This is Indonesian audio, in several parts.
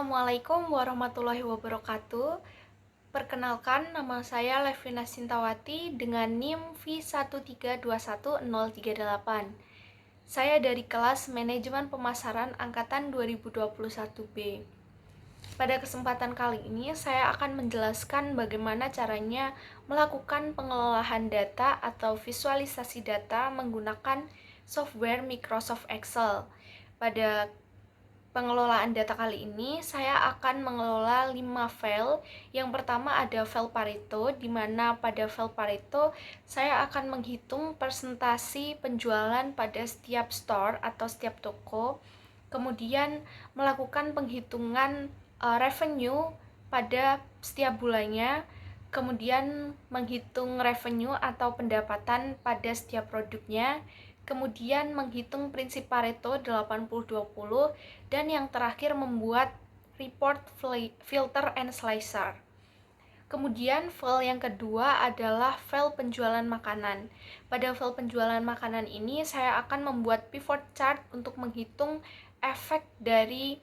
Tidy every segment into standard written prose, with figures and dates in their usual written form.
Assalamualaikum warahmatullahi wabarakatuh. Perkenalkan, nama saya Levina Sintawati dengan NIM V13210038. Saya dari kelas Manajemen Pemasaran Angkatan 2021B. Pada kesempatan kali ini, saya akan menjelaskan bagaimana caranya melakukan pengelolaan data atau visualisasi data menggunakan software Microsoft Excel. Pada pengelolaan data kali ini, saya akan mengelola 5 file. Yang pertama ada file Pareto, di mana pada file Pareto saya akan menghitung persentase penjualan pada setiap store atau setiap toko. Kemudian melakukan penghitungan revenue pada setiap bulannya. Kemudian menghitung revenue atau pendapatan pada setiap produknya. Kemudian menghitung prinsip Pareto 80-20, dan yang terakhir membuat report filter and slicer. Kemudian file yang kedua adalah file penjualan makanan. Pada file penjualan makanan ini saya akan membuat pivot chart untuk menghitung efek dari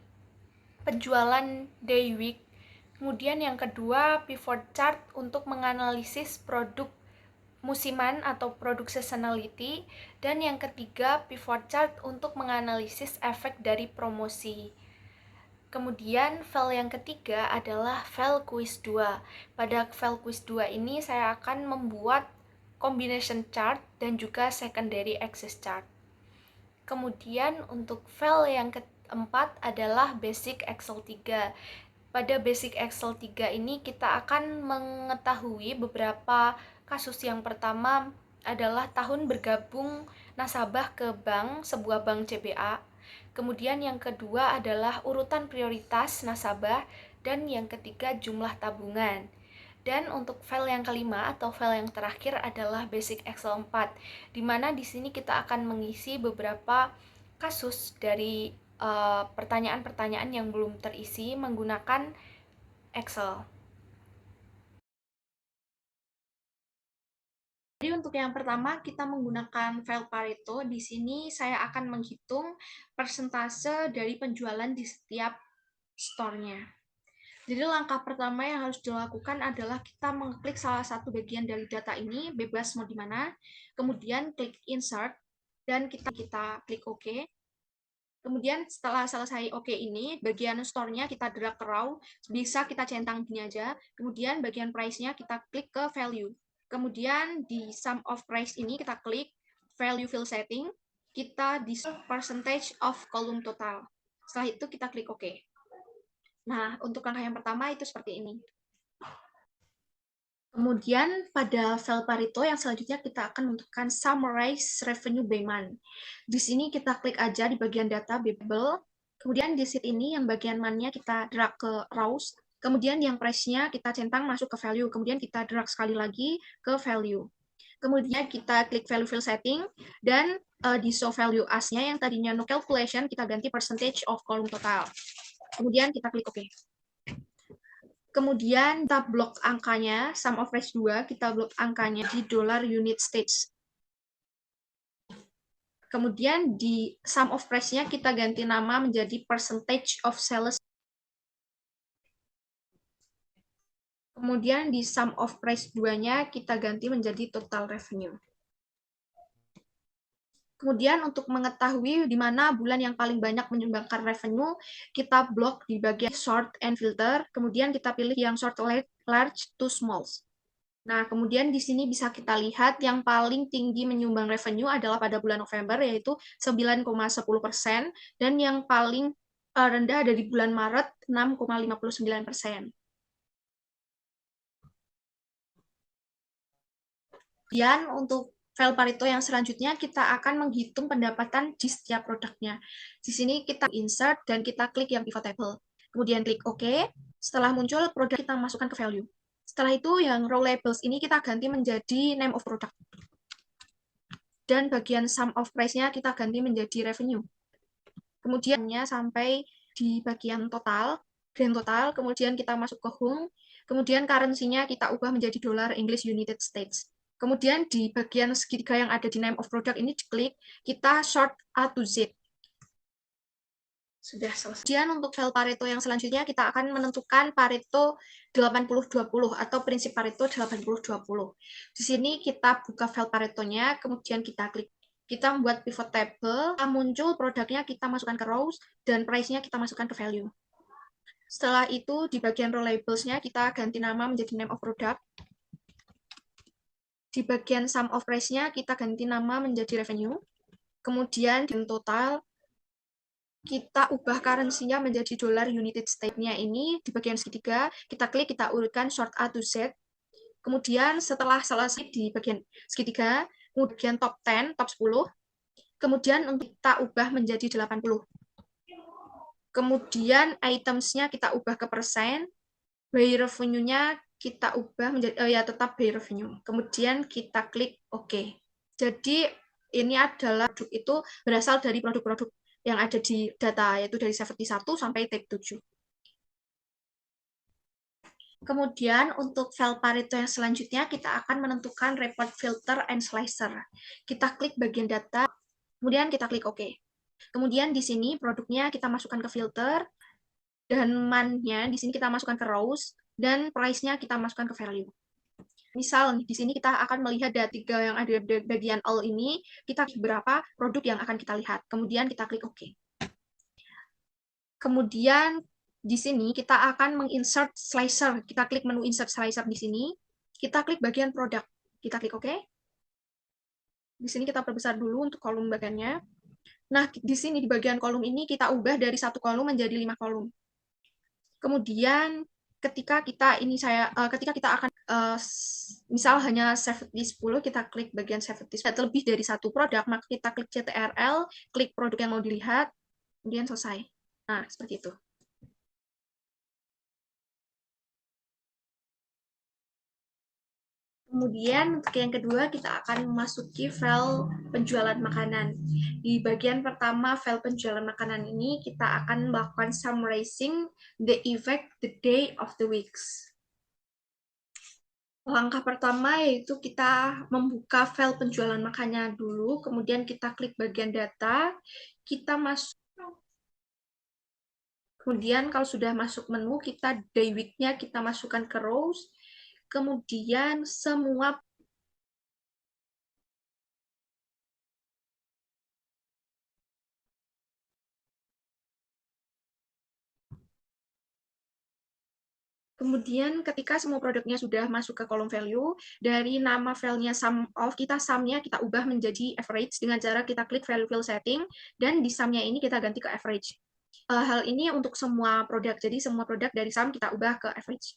penjualan day week. Kemudian yang kedua pivot chart untuk menganalisis produk musiman atau produk seasonality, dan yang ketiga pivot chart untuk menganalisis efek dari promosi. Kemudian file yang ketiga adalah file quiz 2. Pada file quiz 2 ini saya akan membuat combination chart dan juga secondary axis chart. Kemudian untuk file yang keempat adalah basic Excel 3. Pada basic Excel 3 ini kita akan mengetahui beberapa kasus. Yang pertama adalah tahun bergabung nasabah ke bank, sebuah bank CBA. Kemudian yang kedua adalah urutan prioritas nasabah, dan yang ketiga jumlah tabungan. Dan untuk file yang kelima atau file yang terakhir adalah basic Excel 4, di mana di sini kita akan mengisi beberapa kasus dari pertanyaan-pertanyaan yang belum terisi menggunakan Excel. Jadi untuk yang pertama kita menggunakan file Pareto. Di sini saya akan menghitung persentase dari penjualan di setiap store-nya. Jadi langkah pertama yang harus dilakukan adalah kita mengklik salah satu bagian dari data ini, bebas mau di mana. Kemudian klik insert dan kita klik OK. Kemudian setelah selesai OK ini, bagian store-nya kita drag ke raw, bisa kita centang gini aja. Kemudian bagian price-nya kita klik ke value. Kemudian di sum of price ini kita klik value fill setting, kita di percentage of column total. Setelah itu kita klik OK. Nah, untuk langkah yang pertama itu seperti ini. Kemudian pada file Pareto yang selanjutnya kita akan menentukan summarize revenue by month. Di sini kita klik aja di bagian data Bible. Kemudian di sheet ini yang bagian month-nya kita drag ke rows. Kemudian yang price-nya kita centang masuk ke value. Kemudian kita drag sekali lagi ke value. Kemudian kita klik value fill setting, dan di show value as-nya yang tadinya no calculation kita ganti percentage of column total. Kemudian kita klik OK. Kemudian kita blok angkanya, sum of price 2, kita blok angkanya di dollar unit states. Kemudian di sum of price-nya kita ganti nama menjadi percentage of sales. Kemudian di sum of price 2-nya kita ganti menjadi total revenue. Kemudian untuk mengetahui di mana bulan yang paling banyak menyumbangkan revenue, kita blok di bagian sort and filter, kemudian kita pilih yang sort large to small. Nah, kemudian di sini bisa kita lihat yang paling tinggi menyumbang revenue adalah pada bulan November, yaitu 9,10%, dan yang paling rendah ada di bulan Maret, 6,59%. Kemudian untuk file Pareto yang selanjutnya kita akan menghitung pendapatan di setiap produknya. Di sini kita insert dan kita klik yang pivot table. Kemudian klik OK. Setelah muncul produk, kita masukkan ke value. Setelah itu yang row labels ini kita ganti menjadi name of product. Dan bagian sum of price-nya kita ganti menjadi revenue. Kemudiannya sampai di bagian total, grand total, kemudian kita masuk ke home, kemudian currency-nya kita ubah menjadi dollar English United States. Kemudian di bagian segitiga yang ada di name of product ini diklik, kita short A to Z. Sudah selesai. Kemudian untuk file Pareto yang selanjutnya kita akan menentukan Pareto 80-20 atau prinsip Pareto 80-20. Di sini kita buka file Paretonya, kemudian kita klik. Kita membuat pivot table, muncul produknya kita masukkan ke rows, dan price-nya kita masukkan ke value. Setelah itu di bagian row labels-nya kita ganti nama menjadi name of product. Di bagian sum of price-nya kita ganti nama menjadi revenue. Kemudian di total kita ubah currency-nya menjadi dollar United States-nya ini di bagian segitiga, kita klik, kita urutkan short A to Z. Kemudian setelah selesai di bagian segitiga, kemudian top 10, top 10, kemudian untuk kita ubah menjadi 80. Kemudian items-nya kita ubah ke persen, by revenue-nya kita ubah menjadi tetap by revenue. Kemudian kita klik OK. Jadi ini adalah produk itu berasal dari produk-produk yang ada di data, yaitu dari 71 sampai tab 7. Kemudian untuk file Pareto yang selanjutnya, kita akan menentukan report filter and slicer. Kita klik bagian data, kemudian kita klik OK. Kemudian di sini produknya kita masukkan ke filter, dan month-nya di sini kita masukkan ke rows, dan price-nya kita masukkan ke value. Misal di sini kita akan melihat dari 3 yang ada di bagian all ini, kita berapa produk yang akan kita lihat. Kemudian kita klik OK. Kemudian di sini kita akan menginsert slicer. Kita klik menu insert slicer di sini. Kita klik bagian produk. Kita klik OK. Di sini kita perbesar dulu untuk kolom bagiannya. Nah, di sini di bagian kolom ini kita ubah dari 1 kolom menjadi 5 kolom. Kemudian ketika kita akan misal hanya 70, kita klik bagian 70. Lebih dari 1 produk, maka kita klik CTRL, klik produk yang mau dilihat, kemudian selesai. Nah, seperti itu. Kemudian untuk yang kedua, kita akan memasuki file penjualan makanan. Di bagian pertama file penjualan makanan ini, kita akan melakukan summarizing the effect the day of the weeks. Langkah pertama yaitu kita membuka file penjualan makannya dulu, kemudian kita klik bagian data, kita masuk. Kemudian kalau sudah masuk menu, kita day week-nya kita masukkan ke rows, kemudian semua Kemudian ketika semua produknya sudah masuk ke kolom value, dari nama filenya sum of, sum-nya kita ubah menjadi average dengan cara kita klik value fill setting, dan di sum-nya ini kita ganti ke average. Hal ini untuk semua produk, jadi semua produk dari sum kita ubah ke average.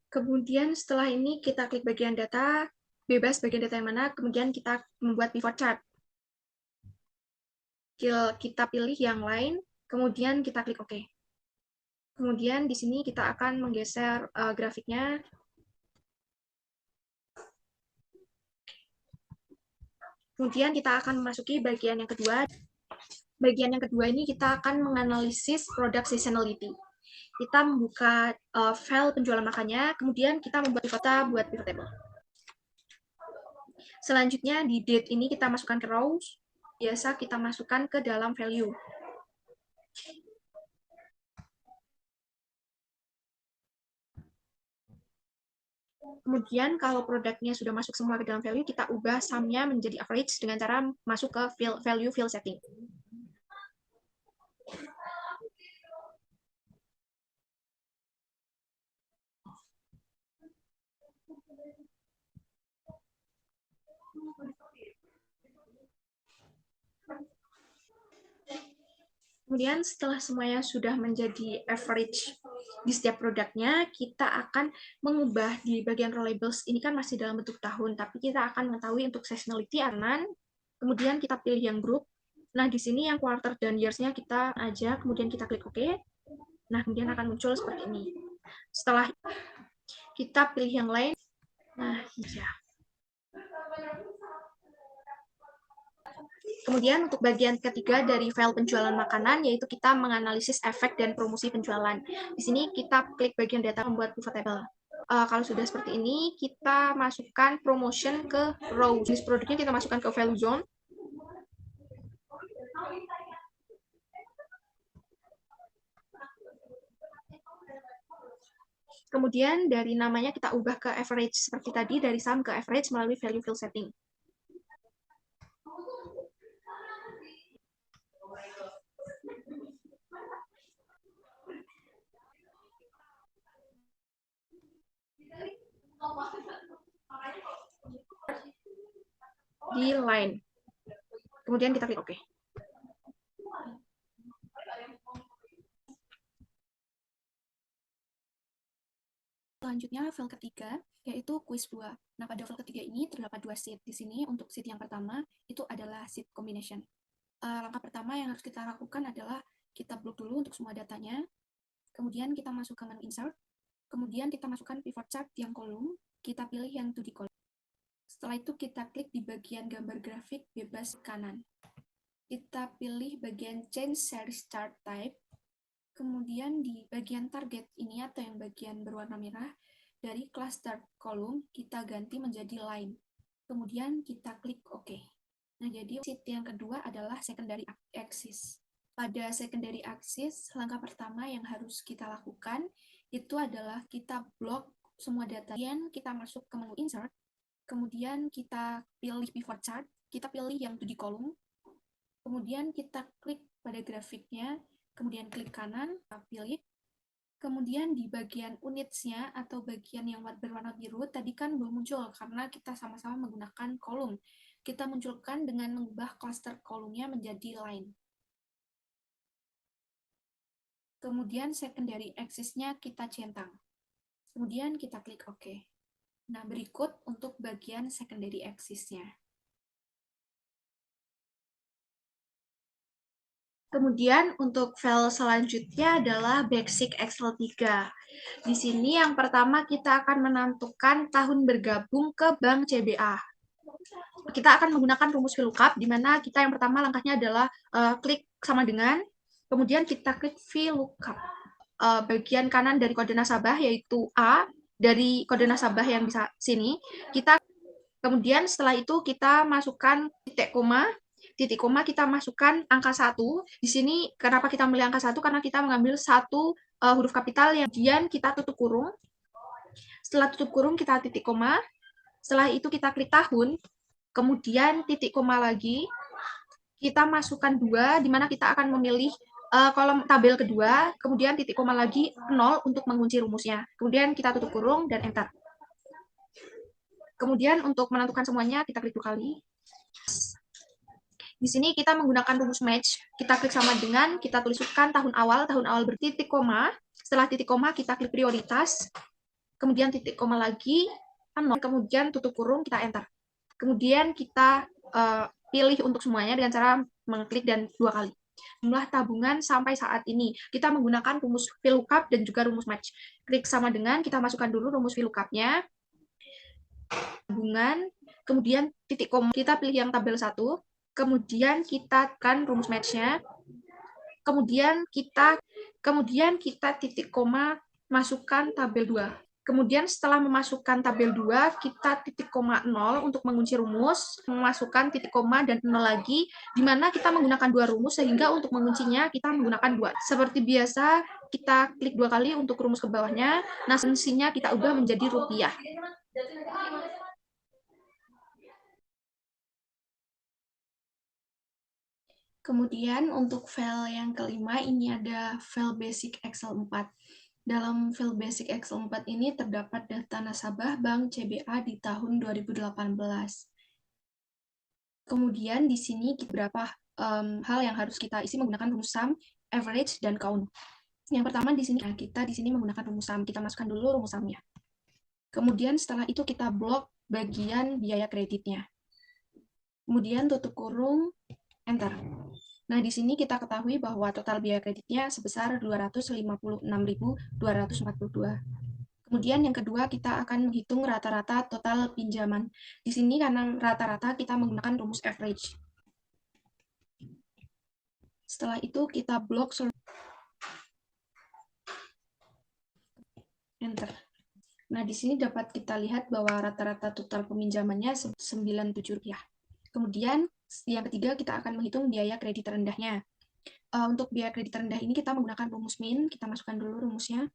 Kemudian setelah ini kita klik bagian data, bebas bagian data yang mana, kemudian kita membuat pivot chart. Kita pilih yang lain, kemudian kita klik OK. Kemudian di sini kita akan menggeser grafiknya. Kemudian kita akan memasuki bagian yang kedua. Bagian yang kedua ini kita akan menganalisis product seasonality. Kita membuka file penjualan makannya, kemudian kita membuat pivot table. Selanjutnya di date ini kita masukkan ke rows, biasa kita masukkan ke dalam value. Kemudian kalau produknya sudah masuk semua ke dalam value, kita ubah sum-nya menjadi average dengan cara masuk ke value fill setting. Kemudian setelah semuanya sudah menjadi average di setiap produknya, kita akan mengubah di bagian row labels. Ini kan masih dalam bentuk tahun, tapi kita akan mengetahui untuk seasonality aman. Kemudian kita pilih yang group. Nah, di sini yang quarter dan years-nya kita aja, kemudian kita klik OK. Nah, kemudian akan muncul seperti ini. Setelah kita pilih yang lain, nah, ya. Kemudian untuk bagian ketiga dari file penjualan makanan, yaitu kita menganalisis efek dan promosi penjualan. Di sini kita klik bagian data membuat pivot table. Kalau sudah seperti ini, kita masukkan promotion ke row. Jenis produknya kita masukkan ke value zone. Kemudian dari namanya kita ubah ke average seperti tadi, dari sum ke average melalui value field setting. Di line. Kemudian kita klik OK. Selanjutnya file ketiga, yaitu quiz 2. Nah, pada file ketiga ini terdapat dua sheet. Di sini untuk sheet yang pertama, itu adalah sheet combination. Langkah pertama yang harus kita lakukan adalah kita blok dulu untuk semua datanya. Kemudian kita masuk ke menu insert. Kemudian kita masukkan pivot chart yang kolom. Kita pilih yang 2D column. Setelah itu kita klik di bagian gambar grafik bebas kanan. Kita pilih bagian change series chart type. Kemudian di bagian target ini atau yang bagian berwarna merah, dari cluster column kita ganti menjadi line. Kemudian kita klik OK. Nah, jadi sheet yang kedua adalah secondary axis. Pada secondary axis, langkah pertama yang harus kita lakukan itu adalah kita blok semua data. Kemudian kita masuk ke menu insert. Kemudian kita pilih pivot chart. Kita pilih yang 2D column. Kemudian kita klik pada grafiknya. Kemudian klik kanan, kita pilih. Kemudian di bagian unitsnya atau bagian yang berwarna biru, tadi kan belum muncul karena kita sama-sama menggunakan kolom. Kita munculkan dengan mengubah cluster kolomnya menjadi line. Kemudian secondary axis-nya kita centang. Kemudian kita klik OK. Nah, berikut untuk bagian secondary axis-nya. Kemudian untuk file selanjutnya adalah Basic Excel 3. Di sini yang pertama kita akan menentukan tahun bergabung ke Bank CBA. Kita akan menggunakan rumus VLOOKUP, di mana kita yang pertama langkahnya adalah klik sama dengan, kemudian kita klik VLOOKUP. Bagian kanan dari kode nasabah yaitu A, dari kode nasabah yang bisa sini, kemudian setelah itu kita masukkan titik koma kita masukkan angka 1. Di sini kenapa kita memilih angka 1? Karena kita mengambil satu huruf kapital yang kemudian kita tutup kurung. Setelah tutup kurung kita titik koma. Setelah itu kita klik tahun, kemudian titik koma lagi. Kita masukkan 2, di mana kita akan memilih kolom tabel kedua, kemudian titik koma lagi 0 untuk mengunci rumusnya. Kemudian kita tutup kurung dan enter. Kemudian untuk menentukan semuanya kita klik 2 kali. Di sini kita menggunakan rumus match. Kita klik sama dengan, kita tuliskan tahun awal bertitik koma. Setelah titik koma kita klik prioritas. Kemudian titik koma lagi, 0, kemudian tutup kurung, kita enter. Kemudian kita pilih untuk semuanya dengan cara mengklik dan 2 kali. Jumlah tabungan sampai saat ini. Kita menggunakan rumus VLOOKUP dan juga rumus match. Klik sama dengan, kita masukkan dulu rumus VLOOKUP-nya. Tabungan, kemudian titik koma, kita pilih yang tabel 1. Kemudian kita kan rumus match-nya, kemudian kita titik koma masukkan tabel 2. Kemudian setelah memasukkan tabel 2, kita titik koma 0 untuk mengunci rumus, memasukkan titik koma dan 0 lagi, di mana kita menggunakan 2 rumus, sehingga untuk menguncinya kita menggunakan 2. Seperti biasa, kita klik 2 kali untuk rumus ke bawahnya, nah sensinya kita ubah menjadi rupiah. Kemudian untuk file yang kelima ini ada file basic Excel 4. Dalam file basic Excel 4 ini terdapat data nasabah Bank CBA di tahun 2018. Kemudian di sini beberapa hal yang harus kita isi menggunakan rumus sum, average, dan count. Yang pertama di sini kita menggunakan rumus sum. Kita masukkan dulu rumus sumnya. Kemudian setelah itu kita blok bagian biaya kreditnya. Kemudian tutup kurung, enter. Nah, di sini kita ketahui bahwa total biaya kreditnya sebesar 256.242. Kemudian yang kedua, kita akan menghitung rata-rata total pinjaman. Di sini karena rata-rata kita menggunakan rumus average. Setelah itu kita blok enter. Nah, di sini dapat kita lihat bahwa rata-rata total peminjamannya Rp97. Kemudian yang ketiga kita akan menghitung biaya kredit terendahnya. Untuk biaya kredit terendah ini kita menggunakan rumus min, kita masukkan dulu rumusnya.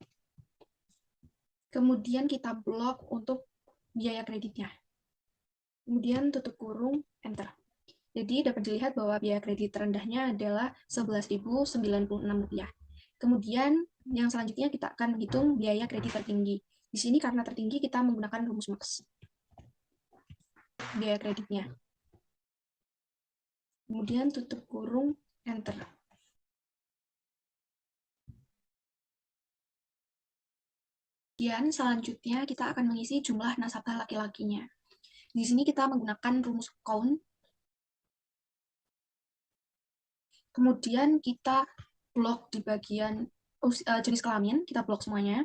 Kemudian kita blok untuk biaya kreditnya. Kemudian tutup kurung, enter. Jadi dapat dilihat bahwa biaya kredit terendahnya adalah Rp11.096. Kemudian yang selanjutnya kita akan menghitung biaya kredit tertinggi. Di sini karena tertinggi kita menggunakan rumus max. Biaya kreditnya. Kemudian tutup kurung, enter. Kemudian selanjutnya kita akan mengisi jumlah nasabah laki-lakinya. Di sini kita menggunakan rumus count. Kemudian kita blok di bagian jenis kelamin, kita blok semuanya.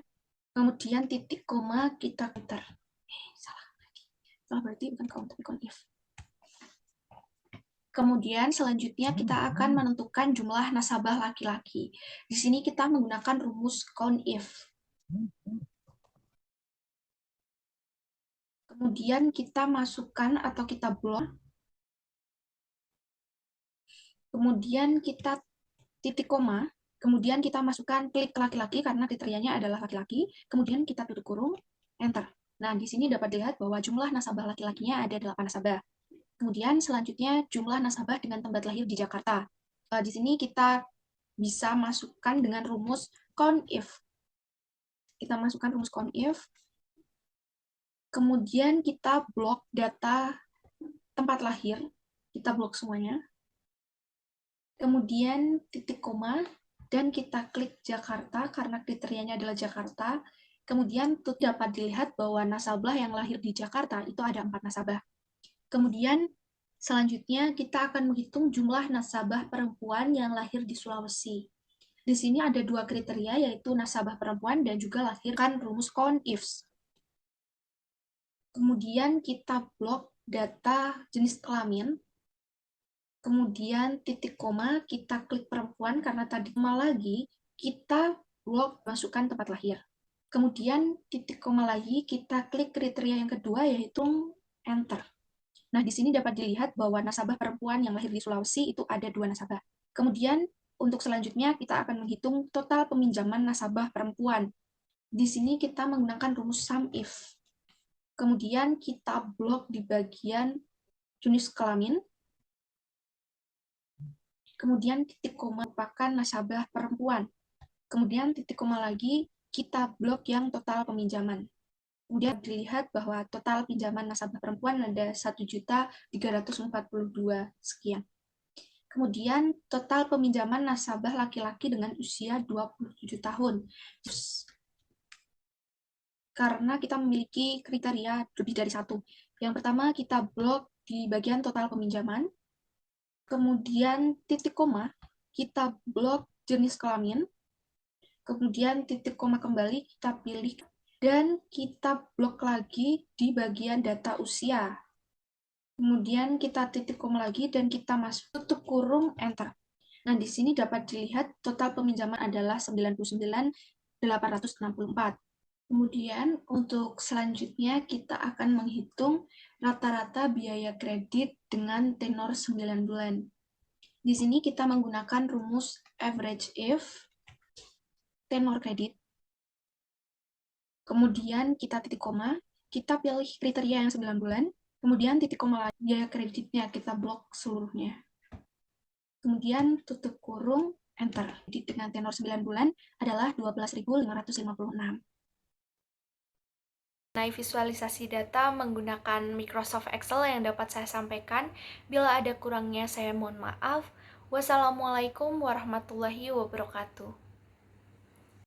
Kemudian titik koma kita enter. Salah berarti bukan count tapi count if. Kemudian selanjutnya kita akan menentukan jumlah nasabah laki-laki. Di sini kita menggunakan rumus count if. Kemudian kita masukkan atau kita blok. Kemudian kita titik koma. Kemudian kita masukkan klik laki-laki karena kriterianya adalah laki-laki. Kemudian kita tutup kurung, enter. Nah, di sini dapat dilihat bahwa jumlah nasabah laki-lakinya ada 8 nasabah. Kemudian selanjutnya jumlah nasabah dengan tempat lahir di Jakarta. Di sini kita bisa masukkan dengan rumus count if. Kita masukkan rumus count if. Kemudian kita blok data tempat lahir. Kita blok semuanya. Kemudian titik koma. Dan kita klik Jakarta karena kriterianya adalah Jakarta. Kemudian dapat dilihat bahwa nasabah yang lahir di Jakarta itu ada 4 nasabah. Kemudian selanjutnya kita akan menghitung jumlah nasabah perempuan yang lahir di Sulawesi. Di sini ada 2 kriteria, yaitu nasabah perempuan dan juga lahirkan rumus count ifs. Kemudian kita blok data jenis kelamin. Kemudian titik koma, kita klik perempuan karena tadi koma lagi, kita blok masukkan tempat lahir. Kemudian titik koma lagi, kita klik kriteria yang kedua, yaitu enter. Nah, di sini dapat dilihat bahwa nasabah perempuan yang lahir di Sulawesi itu ada 2 nasabah. Kemudian, untuk selanjutnya kita akan menghitung total peminjaman nasabah perempuan. Di sini kita menggunakan rumus sum if. Kemudian kita blok di bagian jenis kelamin. Kemudian titik koma merupakan nasabah perempuan. Kemudian titik koma lagi, kita blok yang total peminjaman. Kemudian dilihat bahwa total pinjaman nasabah perempuan ada 1.342 sekian. Kemudian total peminjaman nasabah laki-laki dengan usia 27 tahun. Karena kita memiliki kriteria lebih dari 1. Yang pertama kita blok di bagian total peminjaman. Kemudian titik koma, kita blok jenis kelamin. Kemudian titik koma kembali kita pilih. Dan kita blok lagi di bagian data usia. Kemudian kita titik koma lagi dan kita masuk tutup kurung, enter. Nah, di sini dapat dilihat total peminjaman adalah 99.864. Kemudian untuk selanjutnya kita akan menghitung rata-rata biaya kredit dengan tenor 9 bulan. Di sini kita menggunakan rumus average if, tenor kredit. Kemudian kita titik koma, kita pilih kriteria yang 9 bulan, kemudian titik koma lagi, biaya kreditnya kita blok seluruhnya. Kemudian tutup kurung, enter. Jadi dengan tenor 9 bulan adalah 12.556. Mengenai visualisasi data menggunakan Microsoft Excel yang dapat saya sampaikan. Bila ada kurangnya saya mohon maaf. Wassalamualaikum warahmatullahi wabarakatuh.